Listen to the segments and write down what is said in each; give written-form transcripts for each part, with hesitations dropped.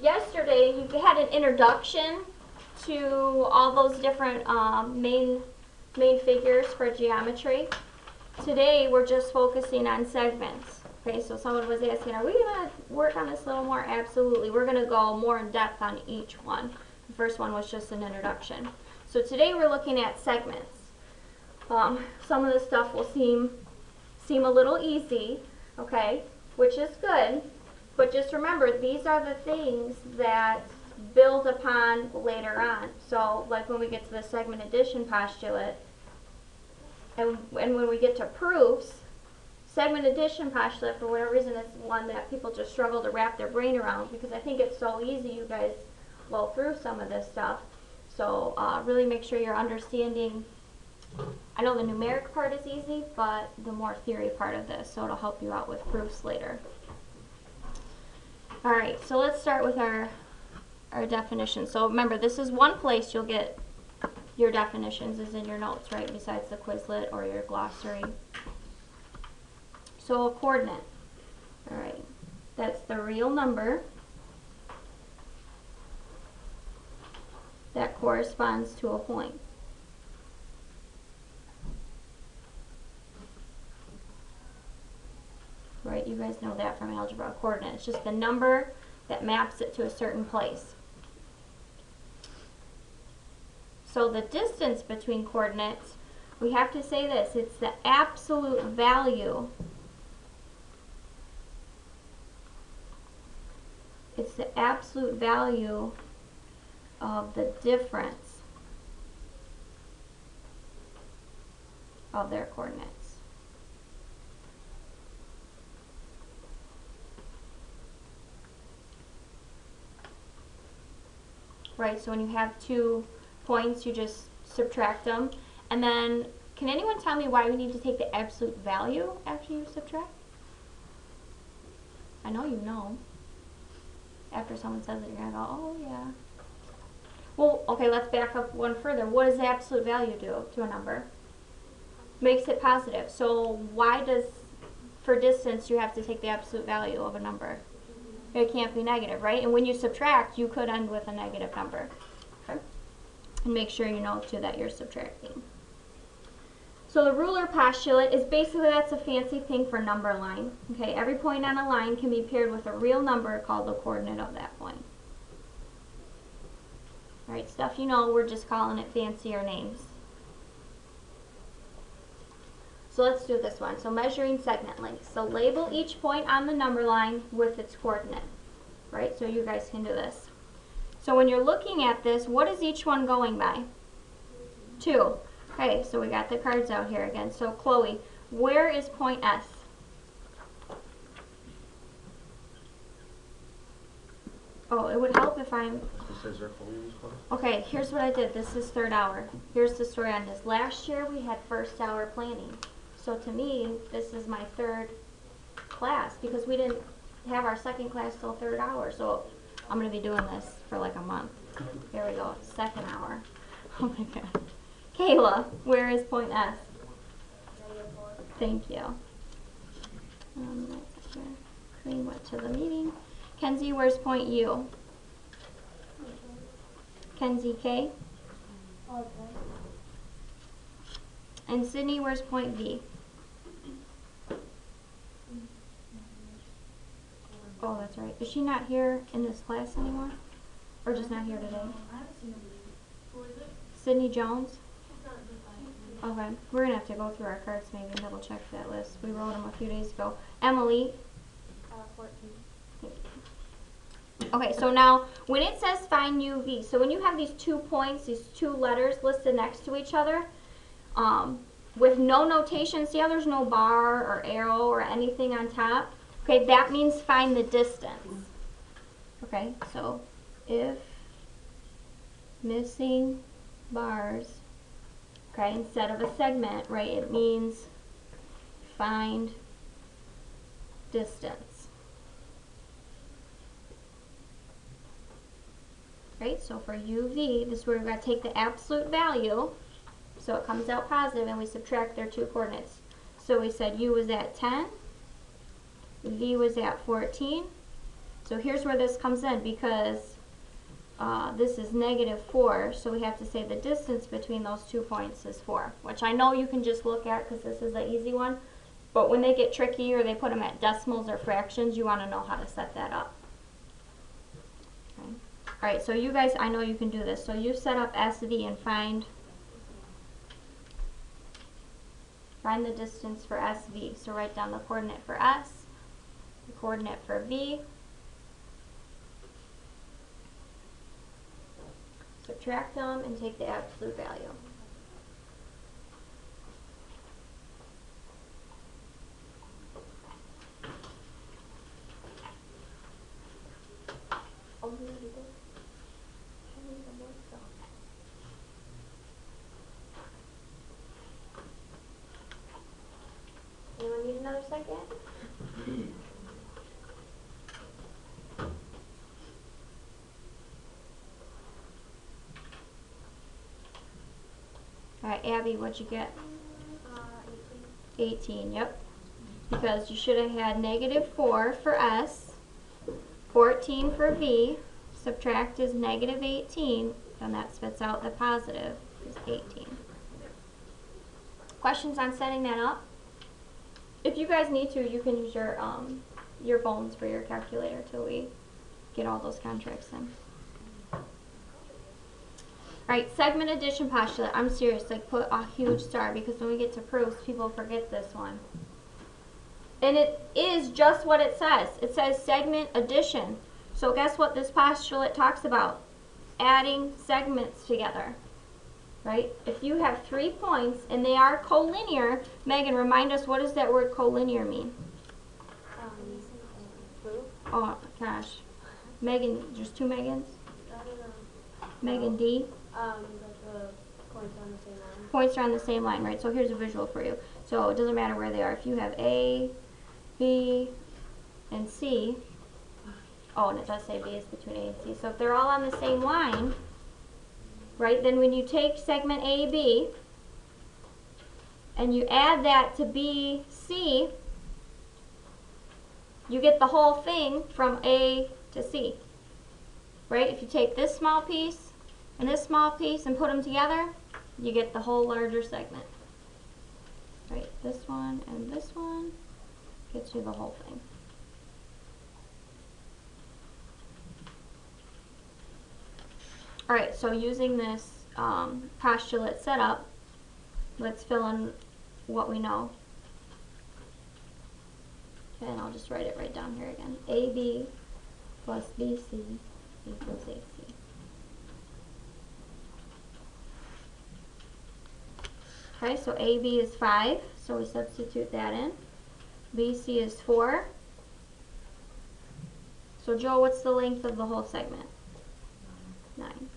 yesterday you had an introduction to all those different main figures for geometry. Today we're just focusing on segments. Okay, so someone was asking, are we going to work on this a little more? Absolutely. We're going to go more in depth on each one. The first one was just an introduction. So today we're looking at segments. Some of the stuff will seem a little easy, okay, which is good. But just remember, these are the things that build upon later on. So like when we get to the segment addition postulate, and when we get to proofs, segment addition postulate, for whatever reason, is one that people just struggle to wrap their brain around, because I think it's so easy. You guys blow through some of this stuff. So really make sure you're understanding. I know the numeric part is easy, but the more theory part of this, so it'll help you out with proofs later. Alright, so let's start with our definition. So remember, this is one place you'll get your definitions, is in your notes, right, besides the Quizlet or your glossary. So a coordinate, alright, that's the real number that corresponds to a point. Right, you guys know that from algebra. A coordinate, it's just the number that maps it to a certain place. So the distance between coordinates, we have to say this, it's the absolute value. It's the absolute value of the difference of their coordinates. Right, so when you have 2 points, you just subtract them. And then, can anyone tell me why we need to take the absolute value after you subtract? I know you know. After someone says it, you're going to go, oh yeah. Well, okay, let's back up one further. What does the absolute value do to a number? Makes it positive. So why does, for distance, you have to take the absolute value of a number? It can't be negative, right? And when you subtract, you could end with a negative number. Okay? And make sure you know, too, that you're subtracting. So the ruler postulate is basically, that's a fancy thing for number line. Okay, every point on a line can be paired with a real number called the coordinate of that point. All right, stuff you know, we're just calling it fancier names. So let's do this one. So measuring segment length. So label each point on the number line with its coordinate. Right? So you guys can do this. So when you're looking at this, what is each one going by? 2. Okay, so we got the cards out here again. So Chloe, where is point S? Oh, it would help if I'm... Okay, here's what I did. This is 3rd hour. Here's the story on this. Last year we had 1st hour planning. So to me, this is my 3rd class, because we didn't have our 2nd class till 3rd hour. So I'm going to be doing this for like a month. Here we go, 2nd hour. Oh my god. Kayla, where is point S? Thank you. Queen went to the meeting. Kenzie, where's point U? Kenzie K? And Sydney, where's point V? Oh, that's right. Is she not here in this class anymore? Or just not here today? Sydney Jones? Okay. We're going to have to go through our cards maybe and double check that list. We wrote them a few days ago. Emily? 14. Okay, so now when it says find UV, so when you have these 2 points, these 2 letters listed next to each other, with no notation, see how there's no bar or arrow or anything on top? Okay, that means find the distance. Okay, so if missing bars, okay, instead of a segment, right, it means find distance. Right, so for UV, this is where we've got to take the absolute value, so it comes out positive, and we subtract their 2 coordinates. So we said U was at 10, V was at 14, So here's where this comes in, because this is -4, so we have to say the distance between those 2 points is 4, which I know you can just look at because this is an easy one, but when they get tricky or they put them at decimals or fractions, you want to know how to set that up. Okay. Alright, so you guys, I know you can do this, so you set up SV and find the distance for SV. So write down the coordinate for S, the coordinate for V, subtract them, and take the absolute value. Anyone need another second? Alright, Abby, what'd you get? 18, yep. Because you should have had -4 for S, 14 for V, subtract is -18, and that spits out the positive is 18. Questions on setting that up? If you guys need to, you can use your phones for your calculator till we get all those contracts in. Alright, segment addition postulate. I'm serious, like put a huge star, because when we get to proofs, people forget this one. And it is just what it says. It says segment addition. So guess what this postulate talks about? Adding segments together. Right? If you have 3 points and they are collinear, Megan, remind us, what does that word collinear mean? Oh gosh. Megan, there's 2 Megans? Megan D? The points on the same line. Points are on the same line, right? So here's a visual for you. So it doesn't matter where they are. If you have A, B, and C, oh, and it does say B is between A and C. So if they're all on the same line, right, then when you take segment AB and you add that to BC, you get the whole thing from A to C. Right? If you take this small piece and this small piece and put them together, you get the whole larger segment. Right? This one and this one gets you the whole thing. Alright, so using this postulate setup, let's fill in what we know. Okay, and I'll just write it right down here again. AB plus BC equals AC. Okay, so AB is 5, so we substitute that in. BC is 4. So Joe, what's the length of the whole segment? 9.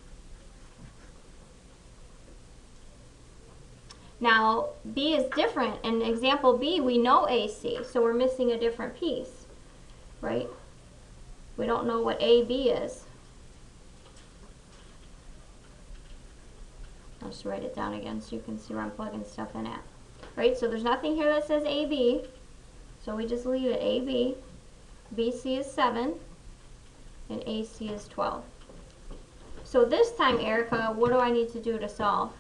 Now, B is different. In example B, we know AC, so we're missing a different piece, right? We don't know what AB is. I'll just write it down again so you can see where I'm plugging stuff in at. Right, so there's nothing here that says AB, so we just leave it AB. BC is 7, and AC is 12. So this time, Erica, what do I need to do to solve?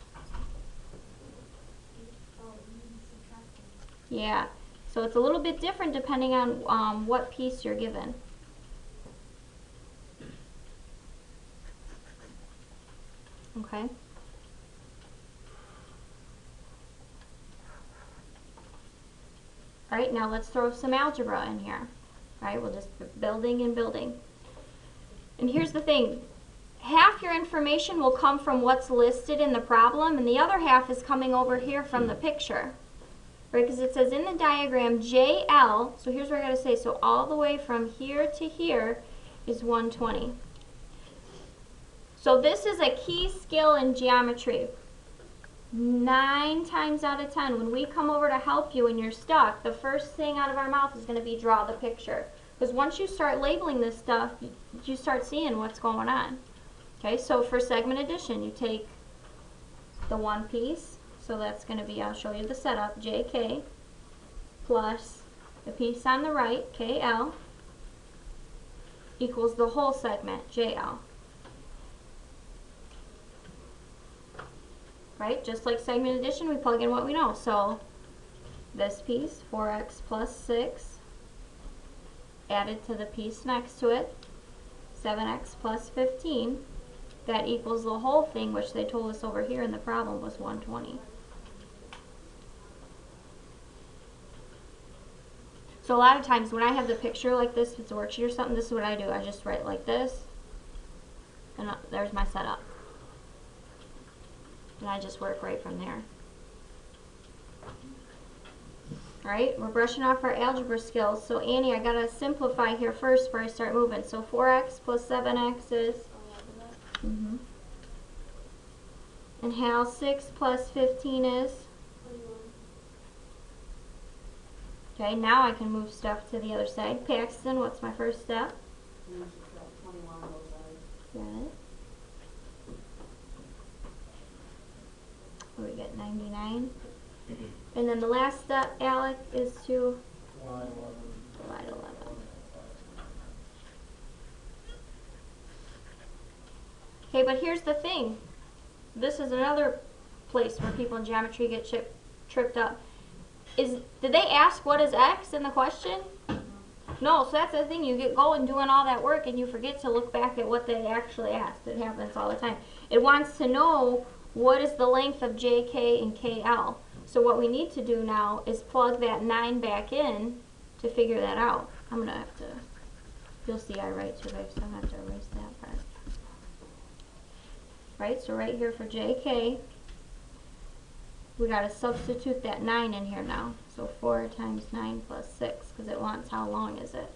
Yeah, so it's a little bit different depending on what piece you're given. Okay. Alright, now let's throw some algebra in here. Alright, we'll just building and building. And here's the thing. Half your information will come from what's listed in the problem, and the other half is coming over here from the picture. Right, because it says in the diagram JL, so here's what I got to say, so all the way from here to here is 120. So this is a key skill in geometry. 9 times out of 10, when we come over to help you and you're stuck, the first thing out of our mouth is going to be draw the picture. Because once you start labeling this stuff, you start seeing what's going on. Okay, so for segment addition, you take the one piece, so that's going to be, I'll show you the setup, JK, plus the piece on the right, KL, equals the whole segment, JL. Right? Just like segment addition, we plug in what we know. So this piece, 4x plus 6, added to the piece next to it, 7x plus 15, that equals the whole thing, which they told us over here in the problem was 120. So a lot of times when I have the picture like this, if it's a worksheet or something, this is what I do. I just write like this, and there's my setup. And I just work right from there. Alright, we're brushing off our algebra skills. So Annie, I gotta simplify here first before I start moving. So 4x plus 7x is? And Hal, 6 plus 15 is? 21. Okay, now I can move stuff to the other side. Paxton, what's my first step? You should drop 21 on both sides. Got it. We get 99. And then the last step, Alec, is to divide 11. Okay, but here's the thing. This is another place where people in geometry get tripped up. Did they ask what is x in the question? No, so that's the thing. You get going doing all that work and you forget to look back at what they actually asked. It happens all the time. It wants to know what is the length of JK and KL. So what we need to do now is plug that 9 back in to figure that out. I'm going to have to, you'll see I write too, so I'm going to have to erase that part. Right, so right here for JK, we got to substitute that 9 in here now. So 4 times 9 plus 6, because it wants how long is it.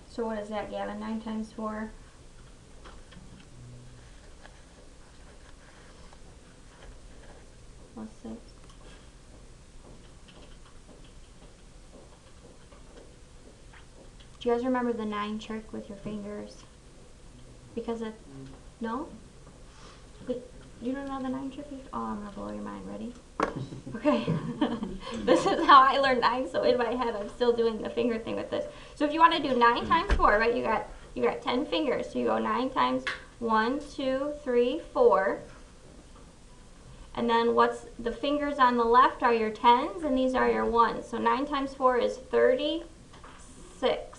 So what is that, Gavin? 9 times 4? Plus 6. Do you guys remember the 9 trick with your fingers? Because it, no? But you don't know the 9 trick? Oh, I'm going to blow your mind. Ready? Okay. This is how I learned 9, so in my head I'm still doing the finger thing with this. So if you want to do 9 times 4, right, you got 10 fingers. So you go 9 times 1, 2, 3, 4. And then what's the fingers on the left are your 10s and these are your 1s. So 9 times 4 is 36.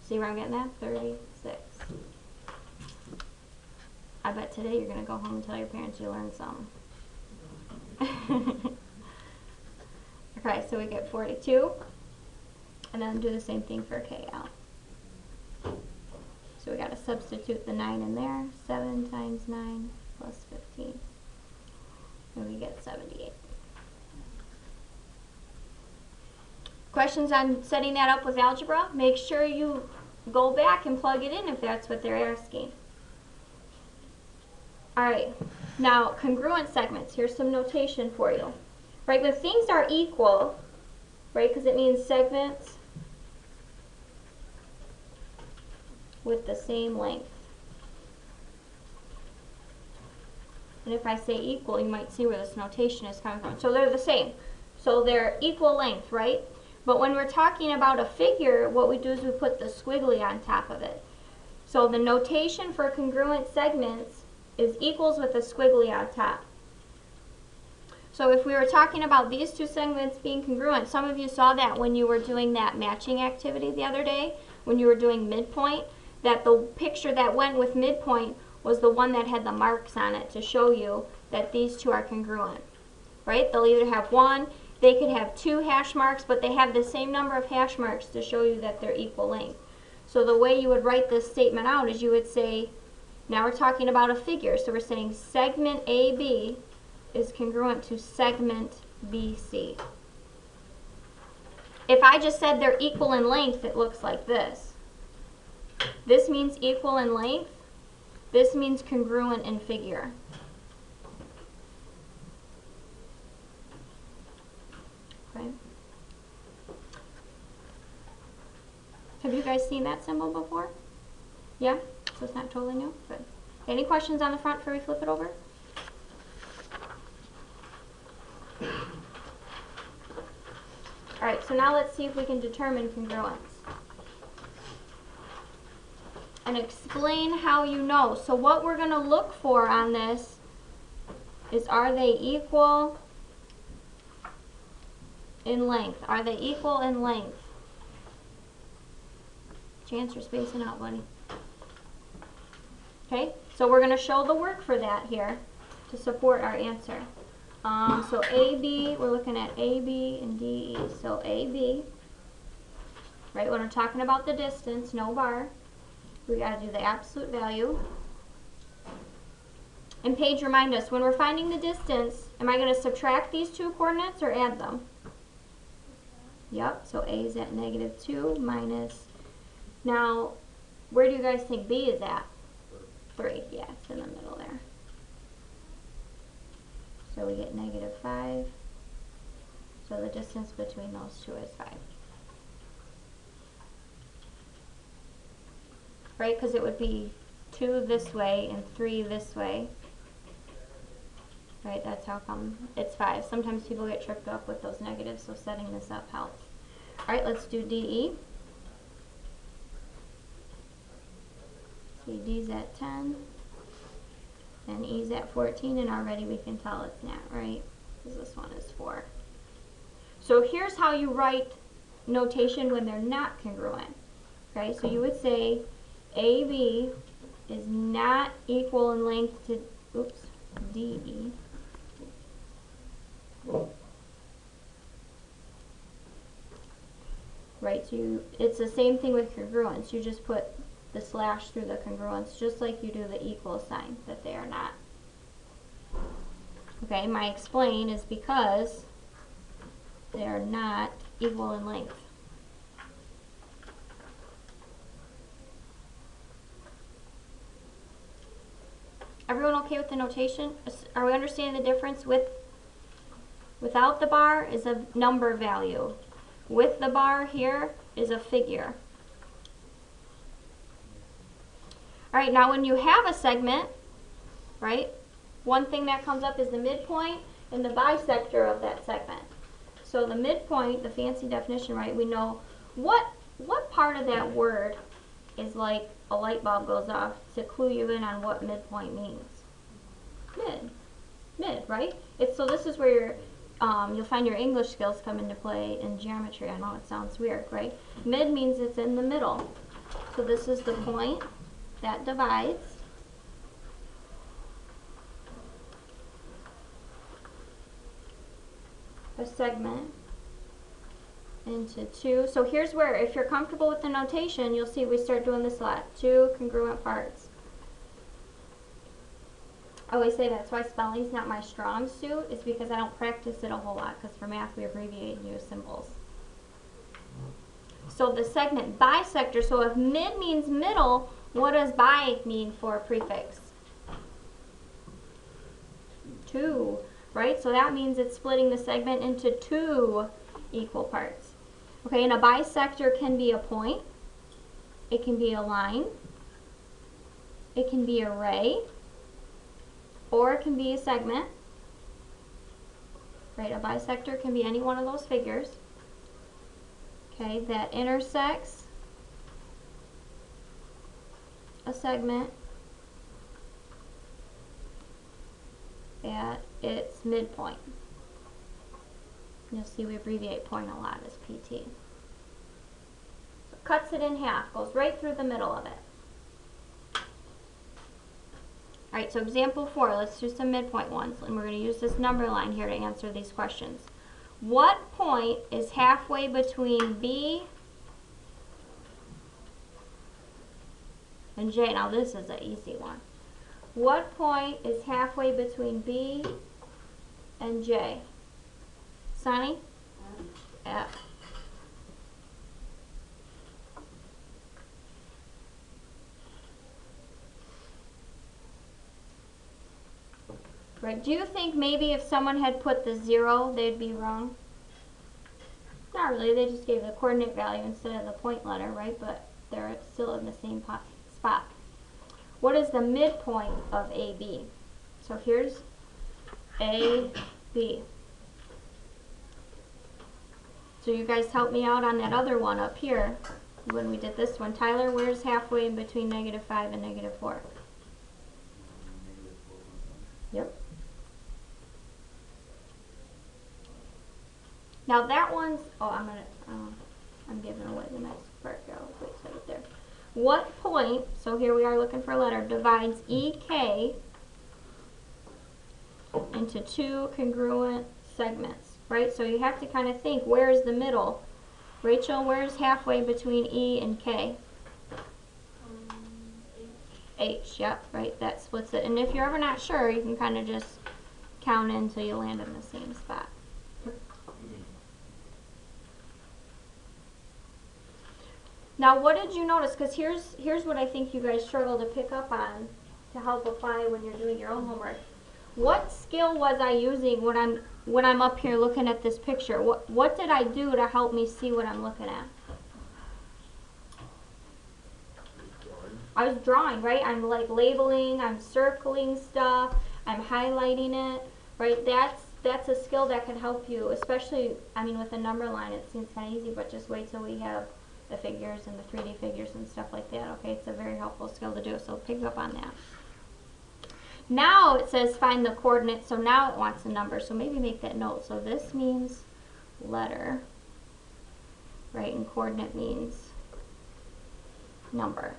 See where I'm getting that? 36. I bet today you're going to go home and tell your parents you learned something. Okay, so we get 42. And then do the same thing for KL. So we got to substitute the 9 in there. 7 times 9 plus 15. And we get 78. Questions on setting that up with algebra? Make sure you go back and plug it in if that's what they're asking. Alright, now congruent segments. Here's some notation for you. Right, when things are equal, right, because it means segments with the same length. And if I say equal, you might see where this notation is coming from. So they're the same. So they're equal length, right? But when we're talking about a figure, what we do is we put the squiggly on top of it. So the notation for congruent segments is equals with a squiggly on top. So if we were talking about these two segments being congruent, some of you saw that when you were doing that matching activity the other day, when you were doing midpoint, that the picture that went with midpoint was the one that had the marks on it to show you that these two are congruent. Right? They'll either have one, they could have 2 hash marks, but they have the same number of hash marks to show you that they're equal length. So the way you would write this statement out is you would say, now we're talking about a figure, so we're saying segment AB is congruent to segment BC. If I just said they're equal in length, it looks like this. This means equal in length. This means congruent in figure. Okay. Have you guys seen that symbol before? Yeah? So it's not totally new? Good. Any questions on the front before we flip it over? Alright, so now let's see if we can determine congruence. And explain how you know. So what we're going to look for on this is, are they equal in length? Are they equal in length? Chance you're spacing out, buddy. Okay, so we're going to show the work for that here to support our answer. So AB, we're looking at AB and DE. So AB, right, when we're talking about the distance, no bar, we got to do the absolute value. And Paige, remind us, when we're finding the distance, am I going to subtract these two coordinates or add them? Yep, so A is at -2 minus, now, where do you guys think B is at? 3, yeah, it's in the middle there. So we get -5. So the distance between those two is 5. Right, because it would be 2 this way and 3 this way. Right, that's how come it's 5. Sometimes people get tripped up with those negatives, so setting this up helps. Alright, let's do DE. See, D's at 10. And E's at 14, and already we can tell it's not, right? Because this one is 4. So here's how you write notation when they're not congruent. Okay, so you would say AB is not equal in length to, DE. Right, so it's the same thing with congruence. You just put the slash through the congruence, just like you do the equal sign, that they are not. Okay, my explain is because they are not equal in length. Everyone okay with the notation? Are we understanding the difference? Without the bar is a number value. With the bar here is a figure. Alright, now when you have a segment, right, one thing that comes up is the midpoint and the bisector of that segment. So the midpoint, the fancy definition, right, we know what part of that word is like a light bulb goes off to clue you in on what midpoint means. Mid, right? So this is where you'll find your English skills come into play in geometry. I know it sounds weird, right? Mid means it's in the middle. So this is the point that divides a segment into two. So here's where, if you're comfortable with the notation, you'll see we start doing this a lot. 2 congruent parts. I always say that's why spelling's not my strong suit, is because I don't practice it a whole lot, because for math we abbreviate and use symbols. So the segment bisector, so if mid means middle, what does bi mean for a prefix? 2, right? So that means it's splitting the segment into 2 equal parts. Okay, and a bisector can be a point, it can be a line, it can be a ray, or it can be a segment. Right, a bisector can be any one of those figures. Okay, that intersects a segment at its midpoint. You'll see we abbreviate point a lot as PT. So cuts it in half, goes right through the middle of it. Alright, so example 4, let's do some midpoint ones, and we're going to use this number line here to answer these questions. What point is halfway between B and J? Now this is an easy one. What point is halfway between B and J? Sunny? F. Right, do you think maybe if someone had put the 0, they'd be wrong? Not really, they just gave the coordinate value instead of the point letter, right? But they're still in the same spot. What is the midpoint of AB? So here's AB. So you guys help me out on that other one up here when we did this one. Tyler, where's halfway in between -5 and -4? Yep. Now that one's, I'm giving away the next part here. I'll wait till I get there. What point, so here we are looking for a letter, divides EK into two congruent segments, right? So you have to kind of think, where's the middle? Rachel, where's halfway between E and K? H, yep, right, that splits it. And if you're ever not sure, you can kind of just count in until you land in the same spot. Now, what did you notice? Because here's what I think you guys struggle to pick up on to help apply when you're doing your own homework. What skill was I using when I'm up here looking at this picture? What did I do to help me see what I'm looking at? I was drawing, right? I'm like labeling, I'm circling stuff, I'm highlighting it, right? That's a skill that can help you, especially, I mean, with a number line, it seems kind of easy, but just wait till we have the figures and the 3D figures and stuff like that, okay? It's a very helpful skill to do, so pick up on that. Now it says find the coordinate, so now it wants a number, so maybe make that note. So this means letter, right, and coordinate means number.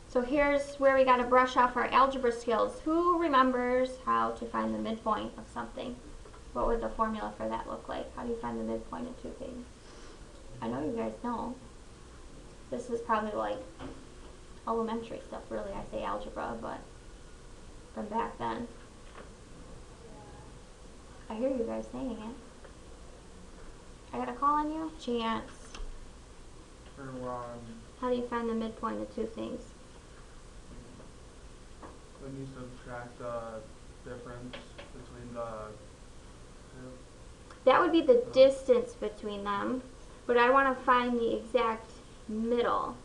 So here's where we got to brush off our algebra skills. Who remembers how to find the midpoint of something? What would the formula for that look like? How do you find the midpoint of two things? I know you guys know. This is probably like elementary stuff, really. I say algebra, but from back then. I hear you guys saying it. I got a call on you? Chance. How do you find the midpoint of two things? When you subtract the difference between the two. That would be the distance between them, but I want to find the exact middle.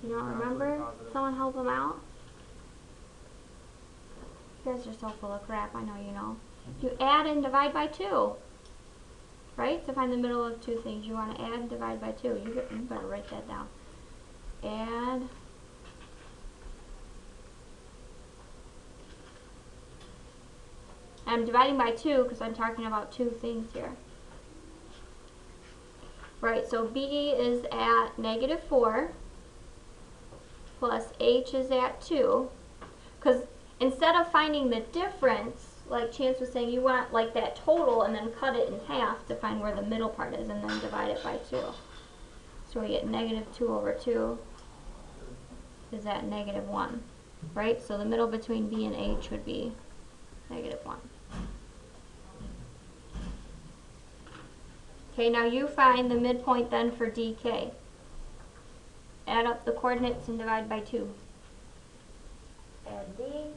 You don't remember? Someone help them out? You guys are so full of crap, I know you know. You add and divide by 2. Right? To find the middle of two things, you want to add and divide by 2. You better write that down. Add I'm dividing by 2 because I'm talking about two things here. Right, so B is at -4 plus H is at 2. Because instead of finding the difference, like Chance was saying, you want like that total and then cut it in half to find where the middle part is and then divide it by 2. So we get -2/2 is at -1, right? So the middle between B and H would be -1. Okay, now you find the midpoint then for DK. Add up the coordinates and divide by 2. Add D,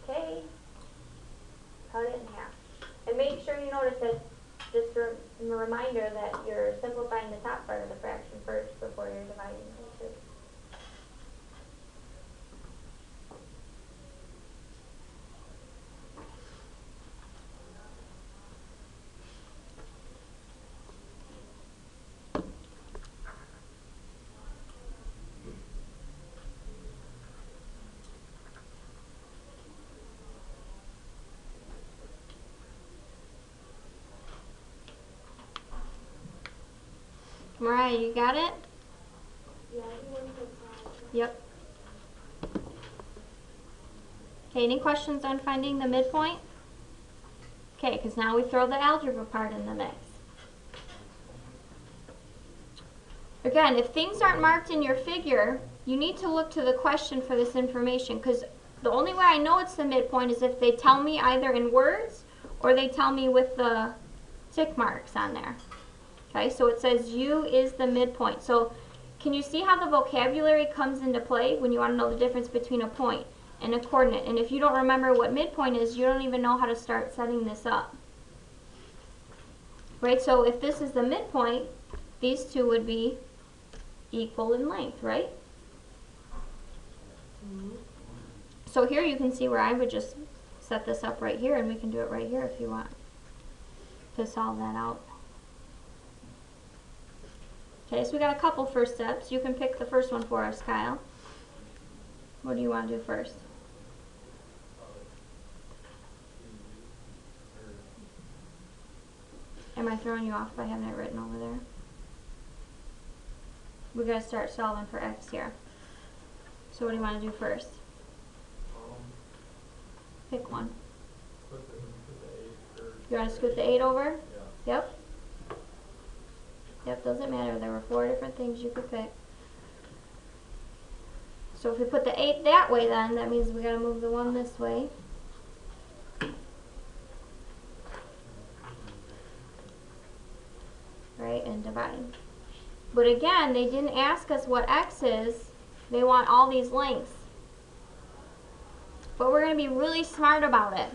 K, cut it in half. And make sure you notice that, just a reminder that you're simplifying the top part of the fraction first before you're dividing by 2. Mariah, you got it? Yeah, everyone puts on. Yep. Okay, any questions on finding the midpoint? Okay, because now we throw the algebra part in the mix. Again, if things aren't marked in your figure, you need to look to the question for this information, because the only way I know it's the midpoint is if they tell me either in words or they tell me with the tick marks on there. Okay, so it says U is the midpoint. So can you see how the vocabulary comes into play when you want to know the difference between a point and a coordinate? And if you don't remember what midpoint is, you don't even know how to start setting this up. Right, so if this is the midpoint, these two would be equal in length, right? So here you can see where I would just set this up right here, and we can do it right here if you want to solve that out. Okay, so we got a couple first steps. You can pick the first one for us, Kyle. What do you want to do first? Am I throwing you off by having it written over there? We gotta start solving for x here. So what do you want to do first? Pick one. You want to scoot the 8 over? Yeah. Yep. Yep, doesn't matter. There were 4 different things you could pick. So if we put the 8 that way, then that means we gotta move the 1 this way. Right, and divide. But again, they didn't ask us what x is. They want all these lengths. But we're going to be really smart about it.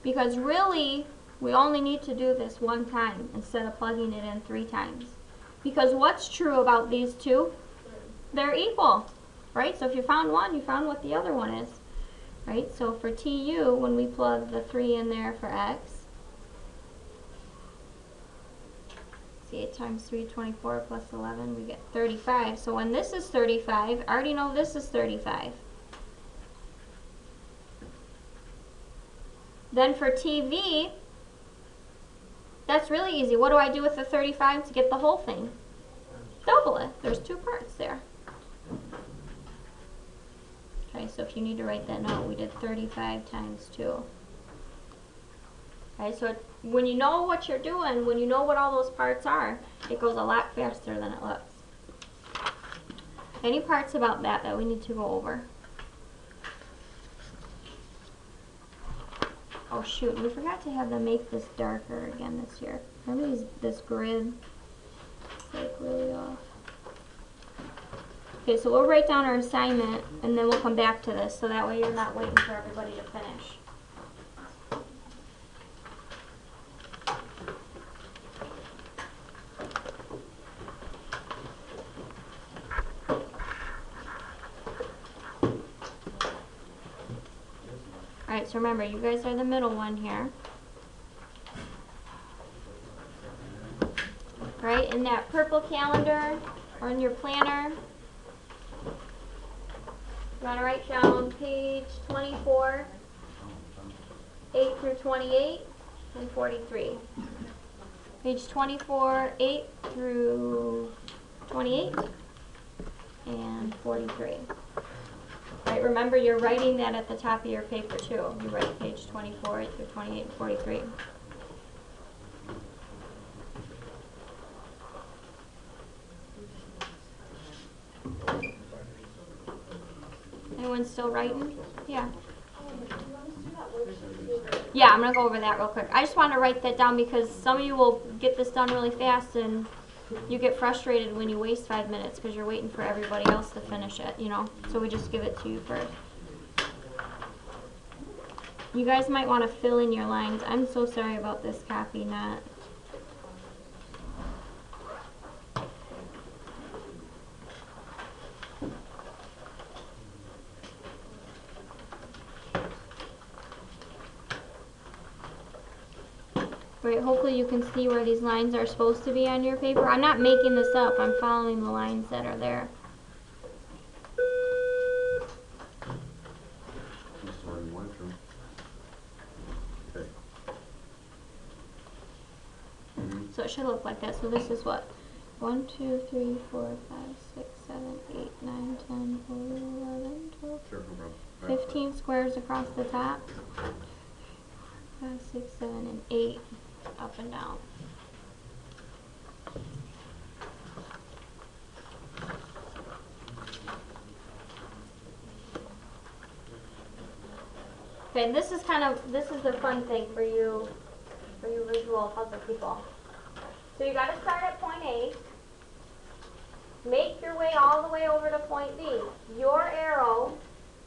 Because really, we only need to do this 1 time instead of plugging it in 3 times. Because what's true about these two? They're equal. Right? So if you found one, you found what the other one is. Right? So for TU, when we plug the 3 in there for x, 8 times 3, 24 plus 11, we get 35. So when this is 35, I already know this is 35. Then for TV, that's really easy. What do I do with the 35 to get the whole thing? Double it. There's 2 parts there. Okay, so if you need to write that note, we did 35 times 2. Okay, so when you know what you're doing, when you know what all those parts are, it goes a lot faster than it looks. Any parts about that we need to go over? Oh shoot, we forgot to have them make this darker again this year. Remember this grid? It's like really off. Okay, so we'll write down our assignment and then we'll come back to this so that way you're not waiting for everybody to finish. Alright, so remember, you guys are the middle one here. Right, in that purple calendar, or in your planner, you want to write down page 24, 8 through 28, and 43. Page 24, 8 through 28, and 43. Right, remember you're writing that at the top of your paper too. You write page 24, 8 through 28, and 43. Anyone still writing? Yeah. Yeah, I'm going to go over that real quick. I just want to write that down because some of you will get this done really fast and you get frustrated when you waste 5 minutes because you're waiting for everybody else to finish it, you know. So we just give it to you first. You guys might want to fill in your lines. I'm so sorry about this copy not. Right, hopefully you can see where these lines are supposed to be on your paper. I'm not making this up, I'm following the lines that are there. So it should look like that. So this is what? 1, 2, 3, 4, 5, 6, 7, 8, 9, 10, 11, 12, 15 squares across the top. 5, 6, 7, and 8 up and down. Okay, this is the fun thing for you visual puzzle people. So you got to start at point A, make your way all the way over to point B. Your arrow,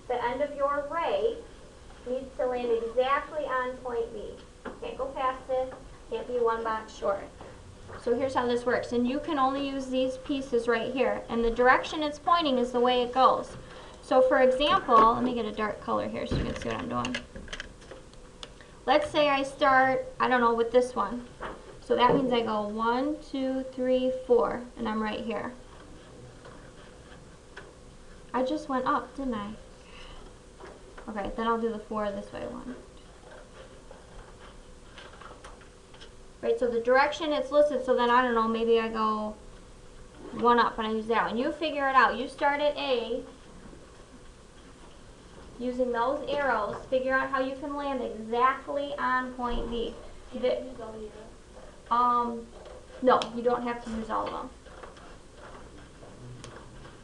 the end of your ray, needs to land exactly on point B. Can't go past it, can't be 1 box short. So here's how this works, and you can only use these pieces right here, and the direction it's pointing is the way it goes. So for example, let me get a dark color here so you can see what I'm doing. Let's say I start, I don't know, with this one. So that means I go 1, 2, 3, 4, and I'm right here. I just went up, didn't I? Okay, then I'll do the 4 this way. 1. Right, so the direction it's listed, so then I don't know, maybe I go 1 up and I use that one. You figure it out. You start at A, using those arrows, figure out how you can land exactly on point B. No, you don't have to use all of them.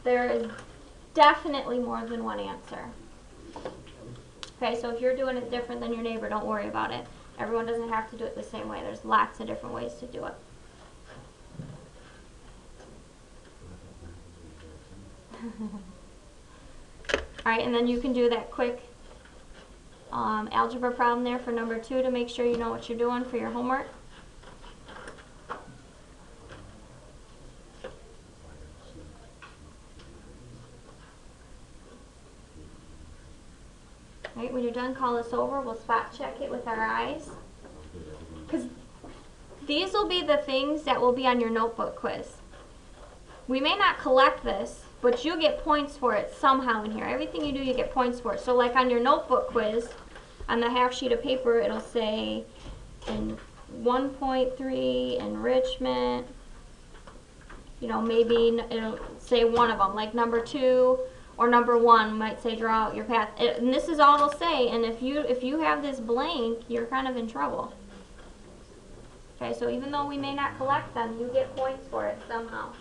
There is definitely more than one answer. Okay, so if you're doing it different than your neighbor, don't worry about it. Everyone doesn't have to do it the same way. There's lots of different ways to do it. Alright, and then you can do that quick algebra problem there for number 2 to make sure you know what you're doing for your homework. Right, when you're done, call us over. We'll spot check it with our eyes. Because these will be the things that will be on your notebook quiz. We may not collect this, but you get points for it somehow in here. Everything you do, you get points for it. So like on your notebook quiz, on the half sheet of paper, it'll say in 1.3 enrichment, you know, maybe it'll say one of them, like number 2 or number 1 might say draw out your path. And this is all it'll say, and if you have this blank, you're kind of in trouble. Okay, so even though we may not collect them, you get points for it somehow.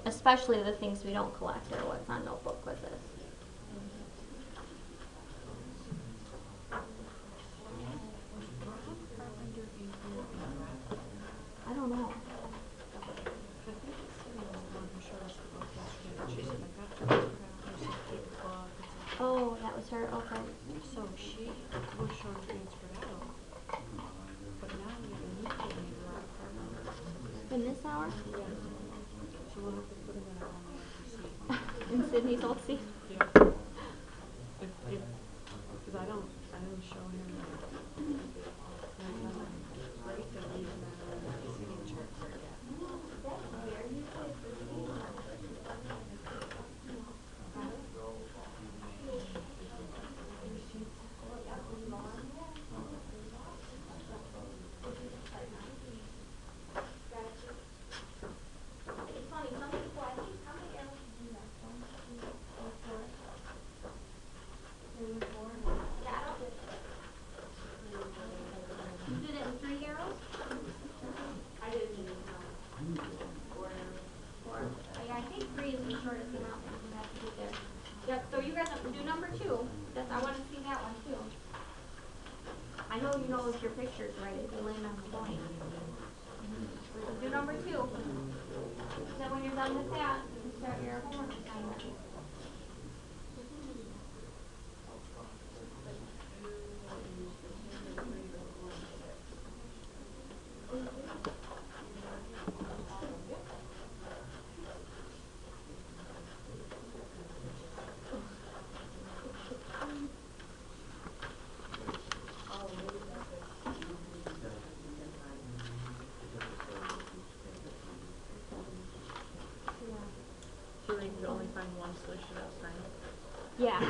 Especially the things we don't collect or what's on notebook quizzes. I don't know. Oh, that was her, okay. So she was showing transferred out, but now we have a new coordinator on apartment. In this hour? Yeah. So we'll have to put him in our own RTC. In Sydney's old seat? Yeah. Because I don't show him that. Right, that we have that on the signature. It's funny, some people, I think, how many arrows did you do that? 1, 2, 3, 4. Yeah, I don't. You did it in 3 arrows? I didn't even know. 4 arrows. 4. Yeah, I think 3 is the shortest amount that you have to get there. Yep, so you guys have to do number 2. I want to see that one too. I know you know if your picture's right, if you land on the point. Do number 2. Then when you're done with that, you can start your homework assignment. Do you think you only find one solution at a time? Yeah.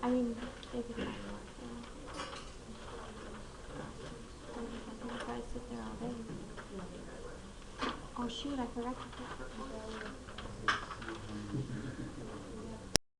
I mean, they could find more. Yeah. I think if I sit there all day. Oh shoot, I forgot to put